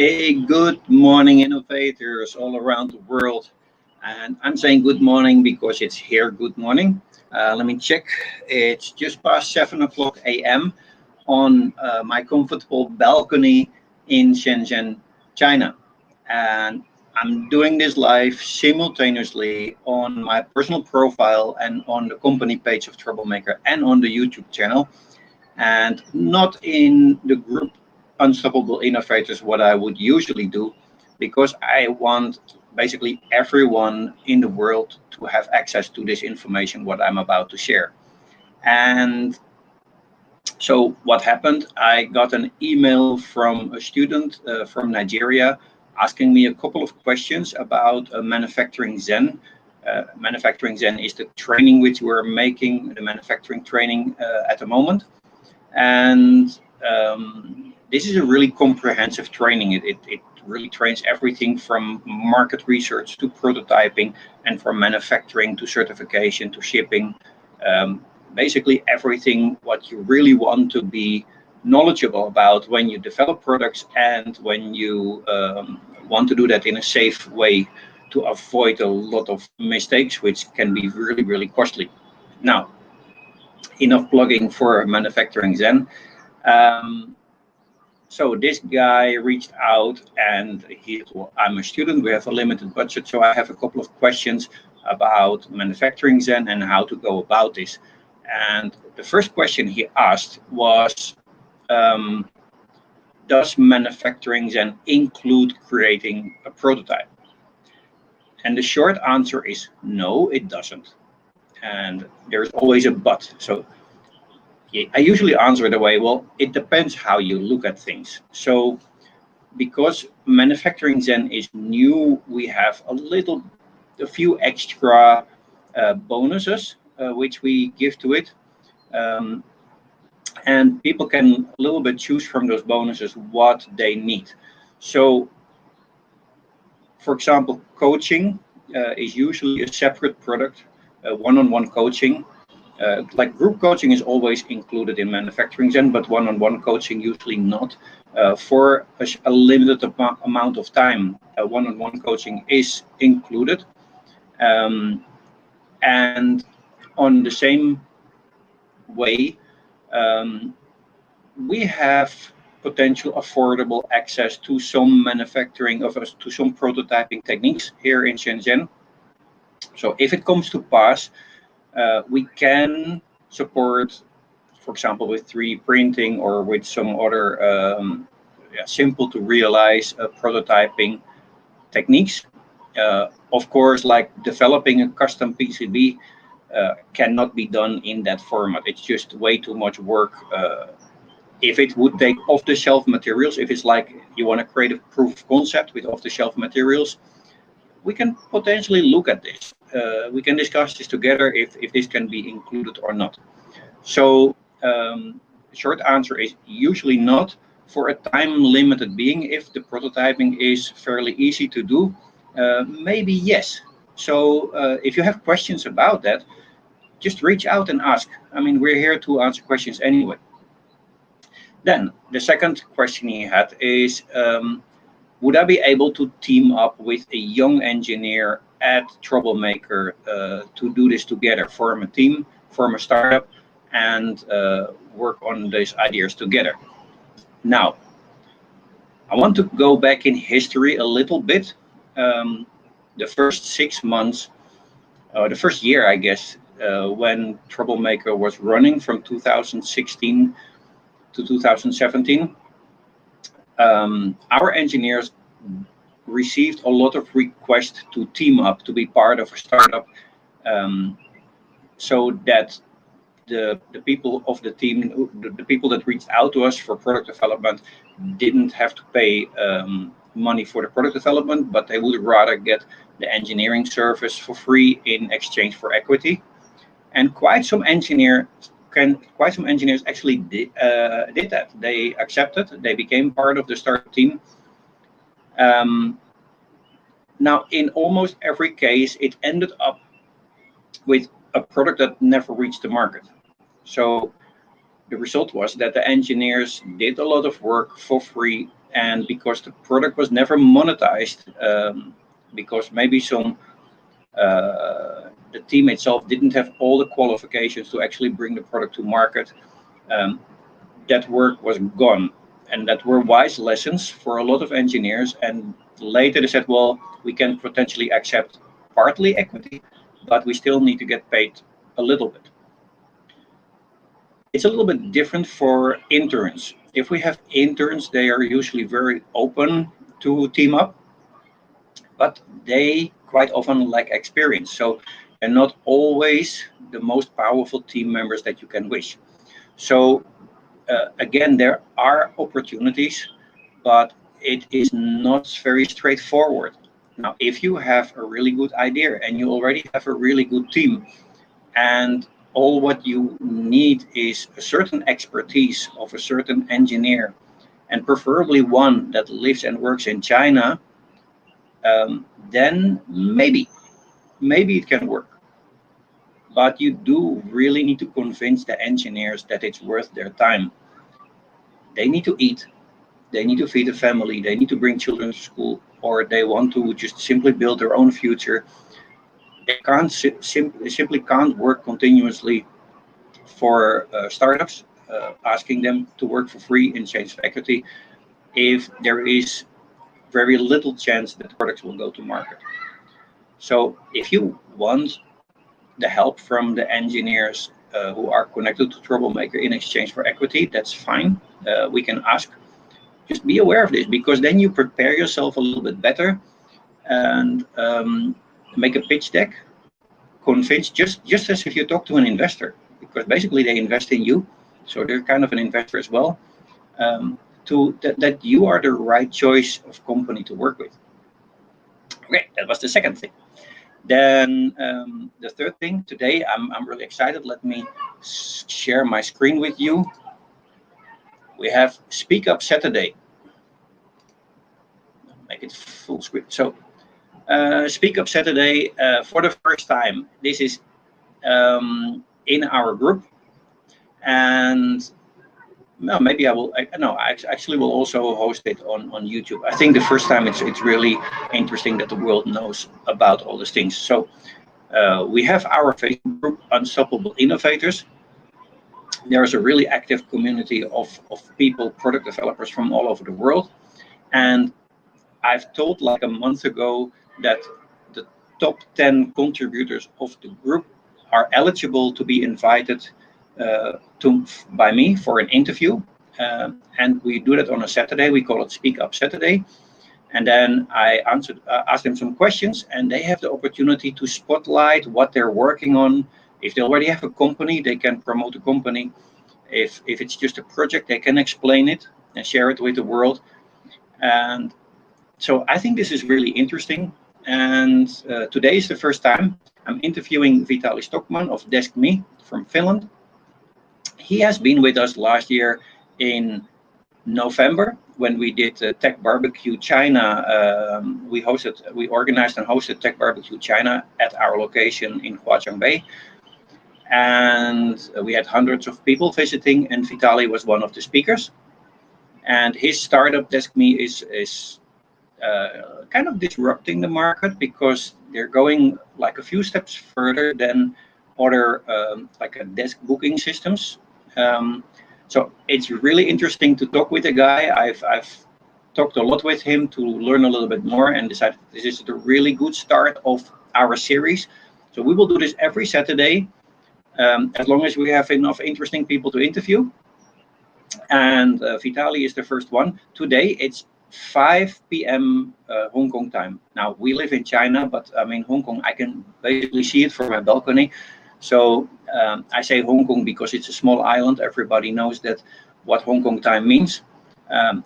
A good morning, innovators all around the world. And I'm saying good morning because it's here. Good morning. Let me check. It's just past 7 o'clock a.m. on my comfortable balcony in Shenzhen, China. And I'm doing this live simultaneously on my personal profile and on the company page of Troublemaker and on the YouTube channel, and not in the group Unstoppable Innovators, what I would usually do, because I want basically everyone in the world to have access to this information, what I'm about to share. And so what happened, I got an email from a student from Nigeria asking me a couple of questions about Manufacturing Zen. Manufacturing Zen is the training which we're making, the manufacturing training at the moment. And this is a really comprehensive training. It really trains everything from market research to prototyping, and from manufacturing to certification to shipping. Basically everything what you really want to be knowledgeable about when you develop products, and when you want to do that in a safe way to avoid a lot of mistakes, which can be really, really costly. Now, enough plugging for Manufacturing Zen. So this guy reached out and he said, well, I'm a student, we have a limited budget, so I have a couple of questions about Manufacturing Zen and how to go about this. And the first question he asked was, does Manufacturing Zen include creating a prototype? And the short answer is no, it doesn't. And there's always a but. So I usually answer the way, well, it depends how you look at things. So because Manufacturing Zen is new, we have a few extra bonuses which we give to it. And people can a little bit choose from those bonuses what they need. So, for example, coaching is usually a separate product, one-on-one coaching. Like group coaching is always included in Manufacturing Zen, but one-on-one coaching usually not. For a limited amount of time, one-on-one coaching is included. And on the same way, we have potential affordable access to some to some prototyping techniques here in Shenzhen. So if it comes to pass, we can support, for example, with 3D printing or with some other simple to realize prototyping techniques. Of course, like developing a custom PCB cannot be done in that format. It's just way too much work. If it would take off-the-shelf materials, if it's like you want to create a proof of concept with off-the-shelf materials, we can potentially look at this. We can discuss this together if this can be included or not. So short answer is usually not. For a time limited being, if the prototyping is fairly easy to do, maybe yes. So if you have questions about that, just reach out and ask. I mean, we're here to answer questions anyway. Then the second question he had is, would I be able to team up with a young engineer at Troublemaker to do this together, form a team, form a startup, and work on these ideas together? Now, I want to go back in history a little bit. The first 6 months, the first year, I guess, when Troublemaker was running from 2016 to 2017, our engineers received a lot of requests to team up, to be part of a startup, so that the people of the team, the people that reached out to us for product development, didn't have to pay money for the product development, but they would rather get the engineering service for free in exchange for equity. And quite some engineers actually did that. They accepted. They became part of the startup team. Now, in almost every case, it ended up with a product that never reached the market. So the result was that the engineers did a lot of work for free and because the product was never monetized, because maybe the team itself didn't have all the qualifications to actually bring the product to market, that work was gone. And that were wise lessons for a lot of engineers. And later they said, well, we can potentially accept partly equity, but we still need to get paid a little bit. It's a little bit different for interns. If we have interns, they are usually very open to team up, but they quite often lack experience. So they're not always the most powerful team members that you can wish. So again, there are opportunities, but it is not very straightforward. Now, if you have a really good idea and you already have a really good team, and all what you need is a certain expertise of a certain engineer, and preferably one that lives and works in China, then maybe it can work. But you do really need to convince the engineers that it's worth their time. They need to eat, they need to feed a family, they need to bring children to school, or they want to just simply build their own future. They can't simply can't work continuously for startups, asking them to work for free in exchange for equity if there is very little chance that products will go to market. So if you want the help from the engineers who are connected to Troublemaker in exchange for equity, that's fine. We can ask. Just be aware of this, because then you prepare yourself a little bit better and make a pitch deck, convince, just as if you talk to an investor, because basically they invest in you, so they're kind of an investor as well, that you are the right choice of company to work with. Okay, that was the second thing. Then the third thing today, I'm really excited. Let me share my screen with you. We have Speak Up Saturday. Make it full screen. So Speak Up Saturday for the first time. This is in our group, and no, maybe I will. I actually will also host it on YouTube. I think the first time it's really interesting that the world knows about all these things. So we have our Facebook group, Unstoppable Innovators. There's a really active community of people, product developers from all over the world. And I've told like a month ago that the top 10 contributors of the group are eligible to be invited by me for an interview. And we do that on a Saturday. We call it Speak Up Saturday. And then I asked them some questions, and they have the opportunity to spotlight what they're working on. If they already have a company, they can promote the company. If it's just a project, they can explain it and share it with the world. And so I think this is really interesting. And today is the first time I'm interviewing Vitali Stockman of DeskMe from Finland. He has been with us last year in November when we did Tech Barbecue China. We organized and hosted Tech Barbecue China at our location in Huaqiangbei. And we had hundreds of people visiting, and Vitali was one of the speakers. And his startup DeskMe is kind of disrupting the market, because they're going like a few steps further than other like desk booking systems. So it's really interesting to talk with a guy. I've talked a lot with him to learn a little bit more, and decided this is a really good start of our series. So we will do this every Saturday, as long as we have enough interesting people to interview. And Vitali is the first one. Today it's 5 p.m. Hong Kong time. Now we live in China, but I'm in Hong Kong. I can basically see it from my balcony. So I say Hong Kong because it's a small island. Everybody knows that what Hong Kong time means.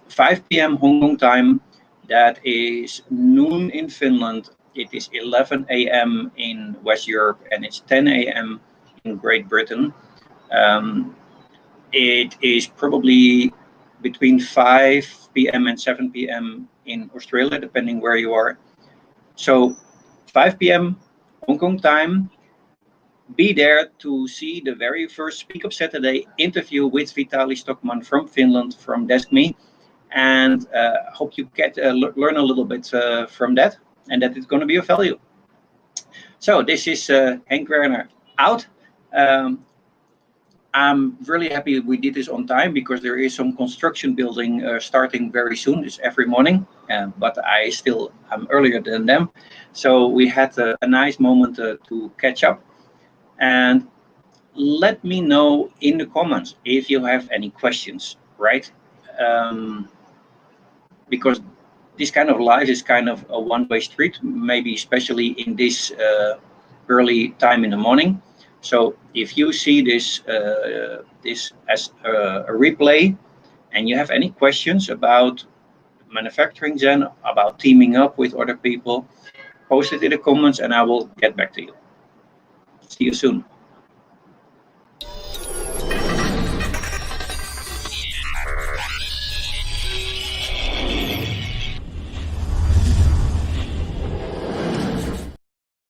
5 p.m. Hong Kong time, that is noon in Finland. It is 11 a.m. in West Europe, and it's 10 a.m. in Great Britain. It is probably between 5 p.m. and 7 p.m. in Australia, depending where you are. So 5 p.m. Hong Kong time. Be there to see the very first Speak Up Saturday interview with Vitali Stockman from Finland, from DeskMe. and hope you get learn a little bit from that, and that it's going to be of value. So this is Henk Werner out. I'm really happy we did this on time, because there is some construction building starting very soon. It's every morning, but I'm earlier than them. So we had a nice moment to catch up. And let me know in the comments if you have any questions, right? Because this kind of life is kind of a one-way street, maybe especially in this early time in the morning. So if you see this as a replay, and you have any questions about Manufacturing Zen, about teaming up with other people, post it in the comments and I will get back to you. See you soon.